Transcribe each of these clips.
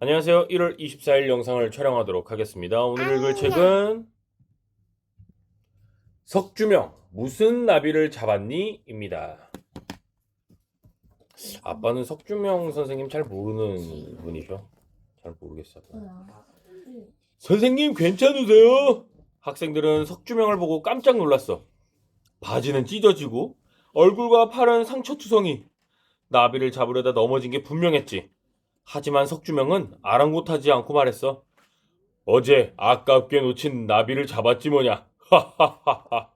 안녕하세요. 1월 24일 영상을 촬영하도록 하겠습니다. 오늘 읽을 책은 석주명 무슨 나비를 잡았니? 입니다. 아빠는 석주명 선생님 잘 모르는 분이죠. 잘 모르겠어요. 선생님 괜찮으세요? 학생들은 석주명을 보고 깜짝 놀랐어. 바지는 찢어지고 얼굴과 팔은 상처투성이. 나비를 잡으려다 넘어진 게 분명했지. 하지만 석주명은 아랑곳하지 않고 말했어. 어제 아깝게 놓친 나비를 잡았지 뭐냐. 하하하하.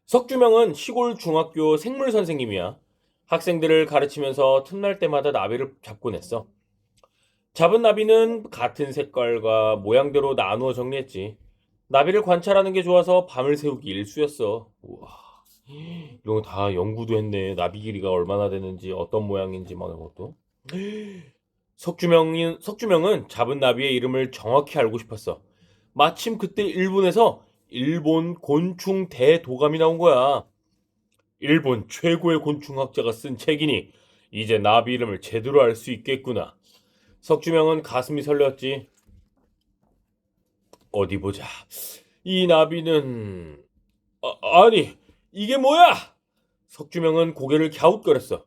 석주명은 시골 중학교 생물 선생님이야. 학생들을 가르치면서 틈날 때마다 나비를 잡곤 했어. 잡은 나비는 같은 색깔과 모양대로 나누어 정리했지. 나비를 관찰하는 게 좋아서 밤을 새우기 일쑤였어. 우와, 이런 거 다 연구도 했네. 나비 길이가 얼마나 되는지, 어떤 모양인지 막 이런 것도. 석주명은 잡은 나비의 이름을 정확히 알고 싶었어. 마침 그때 일본에서 일본 곤충 대도감이 나온 거야. 일본 최고의 곤충학자가 쓴 책이니 이제 나비 이름을 제대로 알 수 있겠구나. 석주명은 가슴이 설레었지. 어디 보자. 이 나비는 아니 이게 뭐야? 석주명은 고개를 갸웃거렸어.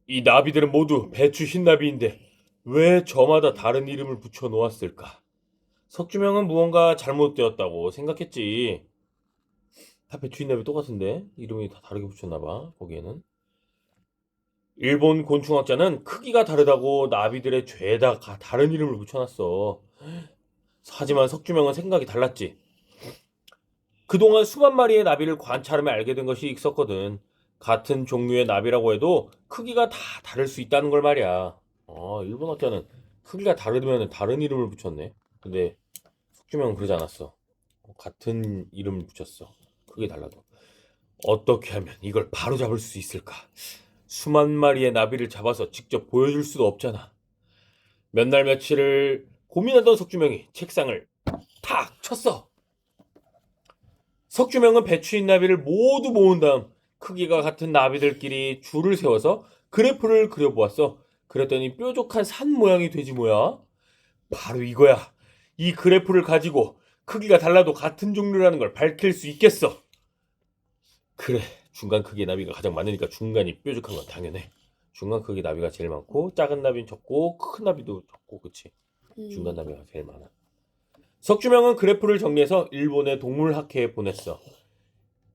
이 나비들은 모두 배추 흰나비인데 왜 저마다 다른 이름을 붙여 놓았을까? 석주명은 무언가 잘못되었다고 생각했지. 다 배추 흰나비 똑같은데 이름이 다 다르게 붙였나봐 거기에는. 일본 곤충학자는 크기가 다르다고 나비들의 죄에다 다른 이름을 붙여놨어. 하지만 석주명은 생각이 달랐지. 그동안 수만 마리의 나비를 관찰하며 알게 된 것이 있었거든. 같은 종류의 나비라고 해도 크기가 다 다를 수 있다는 걸 말이야. 일본 학자는 크기가 다르면 다른 이름을 붙였네. 근데 석주명은 그러지 않았어. 같은 이름을 붙였어. 크게 달라도. 어떻게 하면 이걸 바로 잡을 수 있을까? 수만 마리의 나비를 잡아서 직접 보여줄 수도 없잖아. 몇 날 며칠을 고민하던 석주명이 책상을 탁 쳤어. 석주명은 배추인 나비를 모두 모은 다음 크기가 같은 나비들끼리 줄을 세워서 그래프를 그려보았어. 그랬더니 뾰족한 산 모양이 되지 뭐야? 바로 이거야. 이 그래프를 가지고 크기가 달라도 같은 종류라는 걸 밝힐 수 있겠어. 그래, 중간 크기의 나비가 가장 많으니까 중간이 뾰족한 건 당연해. 중간 크기 나비가 제일 많고 작은 나비는 적고 큰 나비도 적고 그치? 중간 나비가 제일 많아. 석주명은 그래프를 정리해서 일본의 동물학회에 보냈어.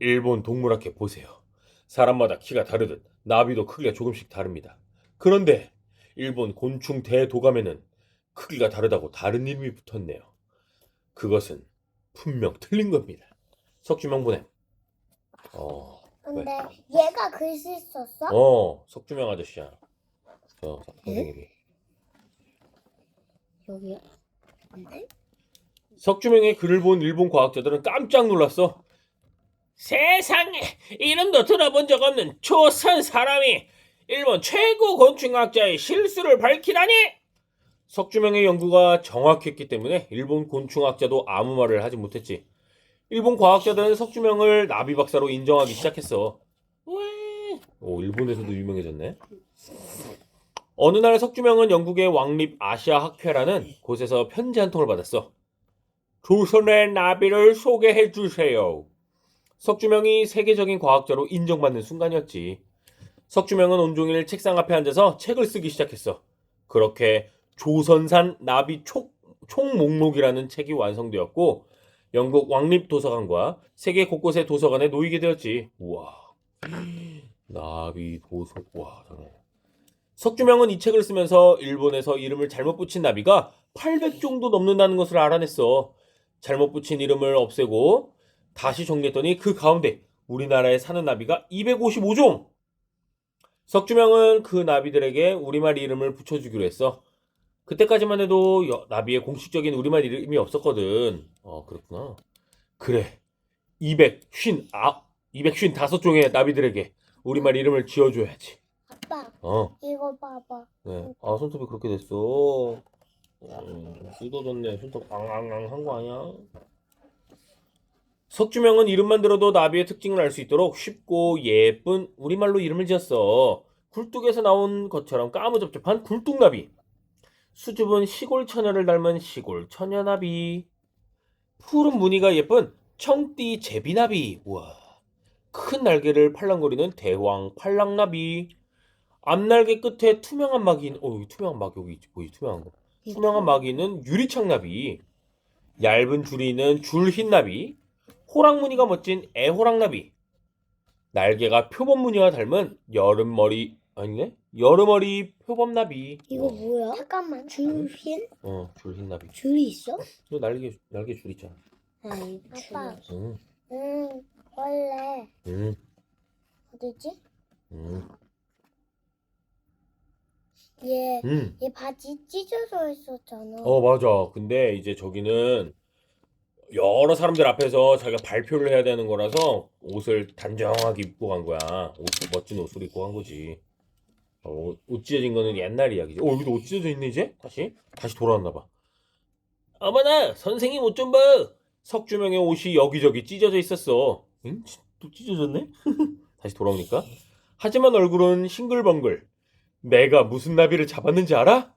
일본 동물학회 보세요. 사람마다 키가 다르듯 나비도 크기가 조금씩 다릅니다. 그런데 일본 곤충 대도감에는 크기가 다르다고 다른 이름이 붙었네요. 그것은 분명 틀린 겁니다. 석주명 보냄. 왜? 근데 얘가 글씨 썼어? 석주명 아저씨야. 선생님이. 여기야. 근데? 석주명의 글을 본 일본 과학자들은 깜짝 놀랐어. 세상에 이름도 들어본 적 없는 조선 사람이 일본 최고 곤충학자의 실수를 밝히다니! 석주명의 연구가 정확했기 때문에 일본 곤충학자도 아무 말을 하지 못했지. 일본 과학자들은 석주명을 나비 박사로 인정하기 시작했어. 일본에서도 유명해졌네. 어느 날 석주명은 영국의 왕립 아시아 학회라는 곳에서 편지 한 통을 받았어. 조선의 나비를 소개해 주세요. 석주명이 세계적인 과학자로 인정받는 순간이었지. 석주명은 온종일 책상 앞에 앉아서 책을 쓰기 시작했어. 그렇게 조선산 나비 총목록이라는 책이 완성되었고 영국 왕립도서관과 세계 곳곳의 도서관에 놓이게 되었지. 우와, 나비 도서. 와, 잠깐만. 석주명은 이 책을 쓰면서 일본에서 이름을 잘못 붙인 나비가 800 정도 넘는다는 것을 알아냈어. 잘못 붙인 이름을 없애고 다시 정리했더니 그 가운데 우리나라에 사는 나비가 255종! 석주명은 그 나비들에게 우리말 이름을 붙여주기로 했어. 그때까지만 해도 나비의 공식적인 우리말 이름이 없었거든. 그렇구나. 그래. 255종의 나비들에게 우리말 이름을 지어줘야지. 아빠, 어. 이거 봐봐. 네. 손톱이 그렇게 됐어. 뜯어졌네. 손톱 앙앙앙 한 거 아니야? 석주명은 이름만 들어도 나비의 특징을 알 수 있도록 쉽고 예쁜 우리말로 이름을 지었어. 굴뚝에서 나온 것처럼 까무잡잡한 굴뚝나비. 수줍은 시골 처녀를 닮은 시골 처녀나비. 푸른 무늬가 예쁜 청띠 제비나비. 우와. 큰 날개를 팔랑거리는 대왕 팔랑나비. 앞날개 끝에 투명한 막이 있는, 여기 투명한 막 여기 있지. 보이지? 투명한 거. 투명한 막이 있는 유리창나비. 얇은 줄이 있는 줄흰나비. 호랑무늬가 멋진 애호랑나비. 날개가 표범무늬와 닮은 여름머리 아니네? 여름머리 표범나비. 이거 뭐야? 잠깐만. 줄흰? 줄흰나비. 줄이 있어? 너 날개 줄 있잖아. 아니, 아빠. 줄. 응. 원래 응. 어디지? 응. 얘 응. 바지 찢어져 있었잖아. 맞아. 근데 이제 저기는 여러 사람들 앞에서 자기가 발표를 해야 되는 거라서 옷을 단정하게 입고 간 거야. 멋진 옷을 입고 간 거지. 옷 찢어진 거는 옛날 이야기지. 여기도 옷 찢어져 있네 이제? 다시 돌아왔나 봐. 어머나, 선생님 옷 좀 봐. 석주명의 옷이 여기저기 찢어져 있었어. 응? 또 찢어졌네? 다시 돌아오니까. 하지만 얼굴은 싱글벙글. 내가 무슨 나비를 잡았는지 알아?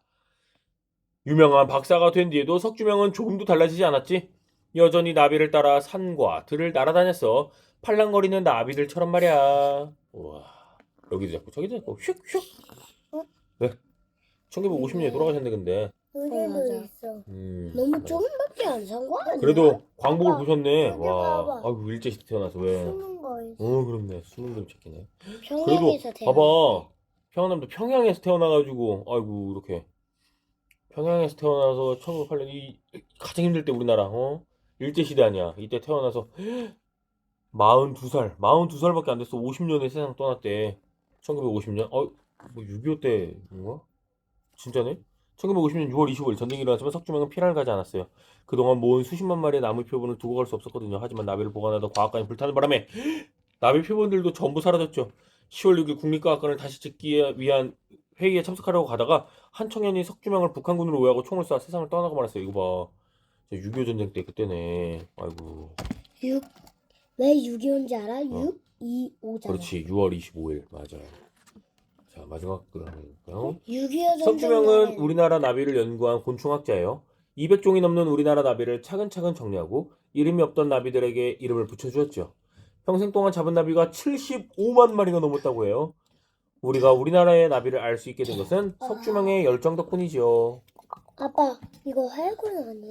유명한 박사가 된 뒤에도 석주명은 조금도 달라지지 않았지. 여전히 나비를 따라 산과 들을 날아다녔어. 팔랑거리는 나비들처럼 말이야. 우와. 여기도 잡고 저기도 잡고 슉슉. 어? 네. 1950년에 돌아가셨네 근데. 여기도 맞아. 있어. 너무 맞아. 조금밖에 안 산 거 아니야? 그래도 광복을 봐봐. 보셨네. 여기 와. 봐봐. 아이고 일제시대 태어나서 왜. 숨은 거 있어. 그렇네. 숨은 금착이네. 그래도 평양에서 태어난 봐봐. 평안남도 평양에서 태어나가지고 아이고 이렇게 평양에서 태어나서 1908년 이 가장 힘들 때 우리나라 일제시대 아니야. 이때 태어나서 42살밖에 안 됐어. 50년에 세상 떠났대. 1950년? 뭐 6.25 때인가? 진짜네? 1950년 6월 25일 전쟁이 일어났지만 석주명은 피난을 가지 않았어요. 그동안 모은 수십만 마리의 나무 표본을 두고 갈 수 없었거든요. 하지만 나비를 보관하던 과학관이 불타는 바람에 나비 표본들도 전부 사라졌죠. 10월 6일 국립과학관을 다시 짓기 위한 회의에 참석하려고 가다가 한 청년이 석주명을 북한군으로 오해하고 총을 쏴 세상을 떠나고 말았어요. 이거 봐. 6.25 전쟁 때 그때네. 아이고. 왜 6.25인지 알아? 어. 6.25잖아. 그렇지. 6월 25일. 맞아. 자, 마지막 글 하나 볼까요? 6.25 석주명은 우리나라 나비를 연구한 곤충학자예요. 200종이 넘는 우리나라 나비를 차근차근 정리하고 이름이 없던 나비들에게 이름을 붙여주었죠. 평생 동안 잡은 나비가 75만 마리가 넘었다고 해요. 우리가 우리나라의 나비를 알 수 있게 된 것은 석주명의 열정 덕분이죠. 아빠, 이거 활군 아니야?